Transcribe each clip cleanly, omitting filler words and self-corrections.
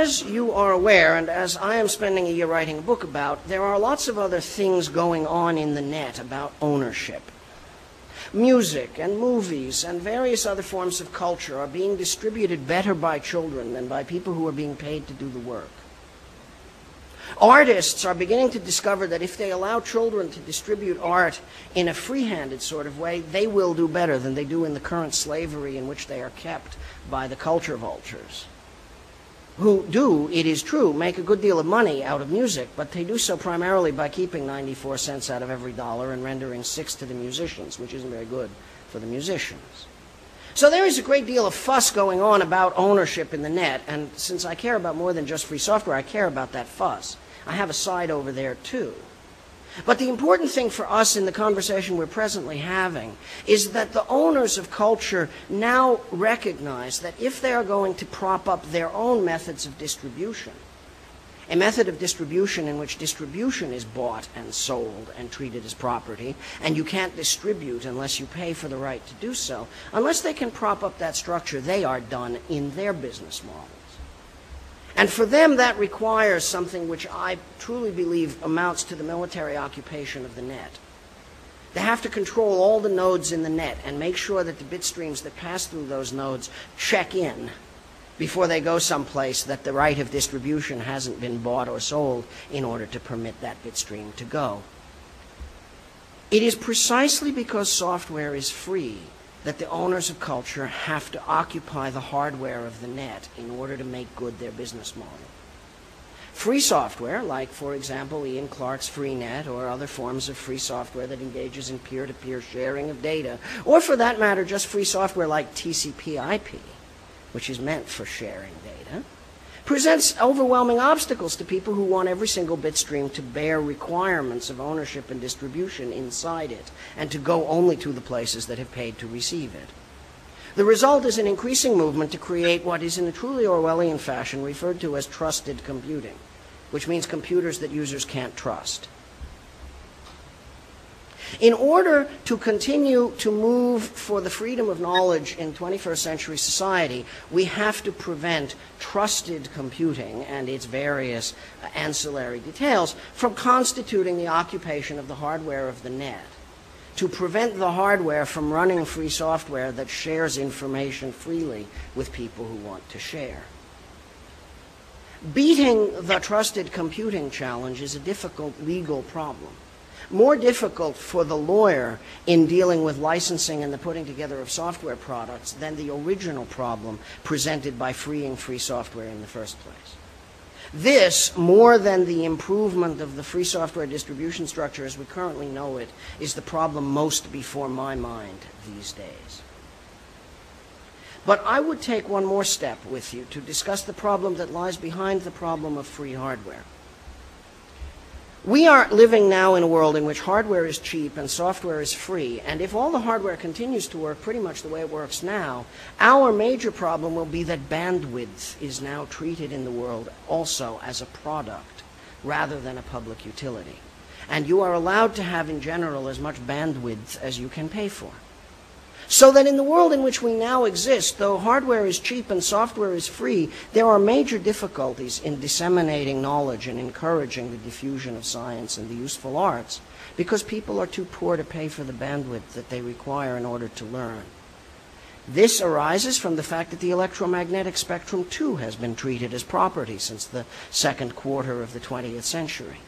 as you are aware, and as I am spending a year writing a book about, there are lots of other things going on in the net about ownership. Music and movies and various other forms of culture are being distributed better by children than by people who are being paid to do the work. Artists are beginning to discover that if they allow children to distribute art in a free-handed sort of way, they will do better than they do in the current slavery in which they are kept by the culture vultures, who do, it is true, make a good deal of money out of music, but they do so primarily by keeping 94 cents out of every dollar and rendering 6 to the musicians, which isn't very good for the musicians. So there is a great deal of fuss going on about ownership in the net, and since I care about more than just free software, I care about that fuss. I have a side over there too. But the important thing for us in the conversation we're presently having is that the owners of culture now recognize that if they are going to prop up their own methods of distribution, a method of distribution in which distribution is bought and sold and treated as property, and you can't distribute unless you pay for the right to do so, unless they can prop up that structure, they are done in their business models. And for them, that requires something which I truly believe amounts to the military occupation of the net. They have to control all the nodes in the net and make sure that the bit streams that pass through those nodes check in before they go someplace that the right of distribution hasn't been bought or sold in order to permit that bit stream to go. It is precisely because software is free that the owners of culture have to occupy the hardware of the net in order to make good their business model. Free software, like, for example, Ian Clarke's Freenet or other forms of free software that engages in peer-to-peer sharing of data, or for that matter, just free software like TCP/IP, which is meant for sharing data, presents overwhelming obstacles to people who want every single bit stream to bear requirements of ownership and distribution inside it, and to go only to the places that have paid to receive it. The result is an increasing movement to create what is in a truly Orwellian fashion referred to as trusted computing, which means computers that users can't trust. In order to continue to move for the freedom of knowledge in 21st century society, we have to prevent trusted computing and its various ancillary details from constituting the occupation of the hardware of the net, to prevent the hardware from running free software that shares information freely with people who want to share. Beating the trusted computing challenge is a difficult legal problem. More difficult for the lawyer in dealing with licensing and the putting together of software products than the original problem presented by freeing free software in the first place. This, more than the improvement of the free software distribution structure as we currently know it, is the problem most before my mind these days. But I would take one more step with you to discuss the problem that lies behind the problem of free hardware. We are living now in a world in which hardware is cheap and software is free, and if all the hardware continues to work pretty much the way it works now, our major problem will be that bandwidth is now treated in the world also as a product rather than a public utility. And you are allowed to have in general as much bandwidth as you can pay for. So that in the world in which we now exist, though hardware is cheap and software is free, there are major difficulties in disseminating knowledge and encouraging the diffusion of science and the useful arts, because people are too poor to pay for the bandwidth that they require in order to learn. This arises from the fact that the electromagnetic spectrum, too, has been treated as property since the second quarter of the 20th century.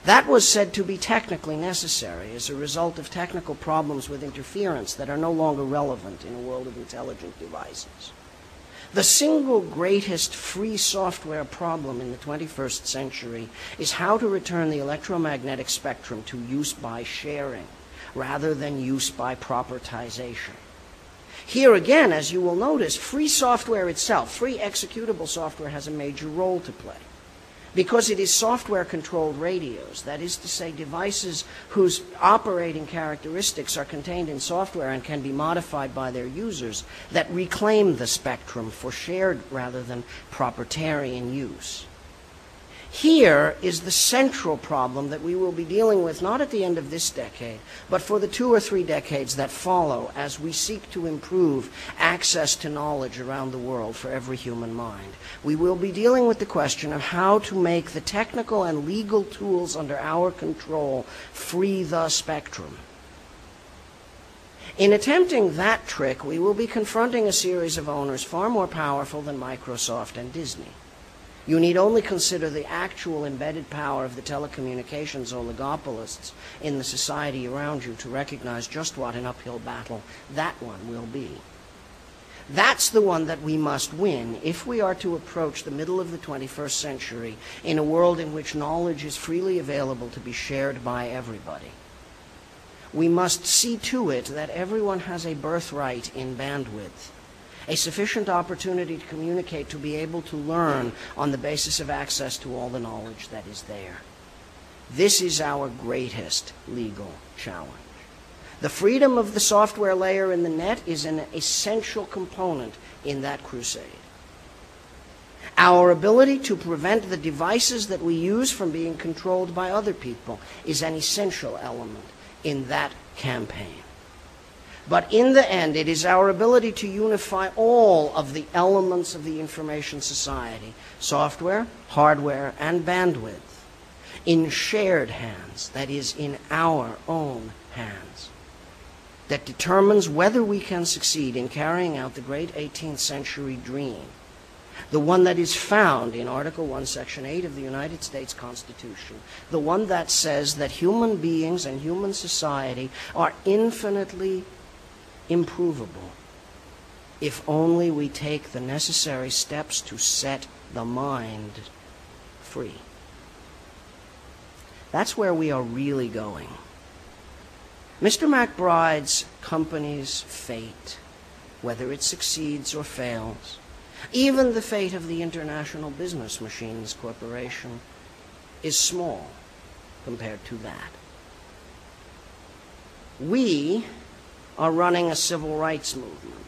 That was said to be technically necessary as a result of technical problems with interference that are no longer relevant in a world of intelligent devices. The single greatest free software problem in the 21st century is how to return the electromagnetic spectrum to use by sharing rather than use by propertization. Here again, as you will notice, free software itself, free executable software, has a major role to play. Because it is software-controlled radios, that is to say devices whose operating characteristics are contained in software and can be modified by their users, that reclaim the spectrum for shared rather than proprietarian use. Here is the central problem that we will be dealing with not at the end of this decade, but for the 2 or 3 decades that follow as we seek to improve access to knowledge around the world for every human mind. We will be dealing with the question of how to make the technical and legal tools under our control free the spectrum. In attempting that trick, we will be confronting a series of owners far more powerful than Microsoft and Disney. You need only consider the actual embedded power of the telecommunications oligopolists in the society around you to recognize just what an uphill battle that one will be. That's the one that we must win if we are to approach the middle of the 21st century in a world in which knowledge is freely available to be shared by everybody. We must see to it that everyone has a birthright in bandwidth, a sufficient opportunity to communicate, to be able to learn on the basis of access to all the knowledge that is there. This is our greatest legal challenge. The freedom of the software layer in the net is an essential component in that crusade. Our ability to prevent the devices that we use from being controlled by other people is an essential element in that campaign. But in the end, it is our ability to unify all of the elements of the information society, software, hardware, and bandwidth, in shared hands, that is, in our own hands, that determines whether we can succeed in carrying out the great 18th century dream, the one that is found in Article 1, Section 8 of the United States Constitution, the one that says that human beings and human society are infinitely improvable if only we take the necessary steps to set the mind free. That's where we are really going. Mr. McBride's company's fate, whether it succeeds or fails, even the fate of the International Business Machines Corporation, is small compared to that. We are running a civil rights movement.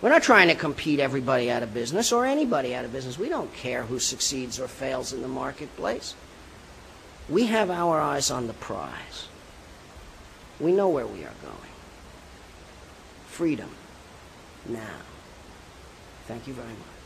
We're not trying to compete everybody out of business or anybody out of business. We don't care who succeeds or fails in the marketplace. We have our eyes on the prize. We know where we are going. Freedom. Now. Thank you very much.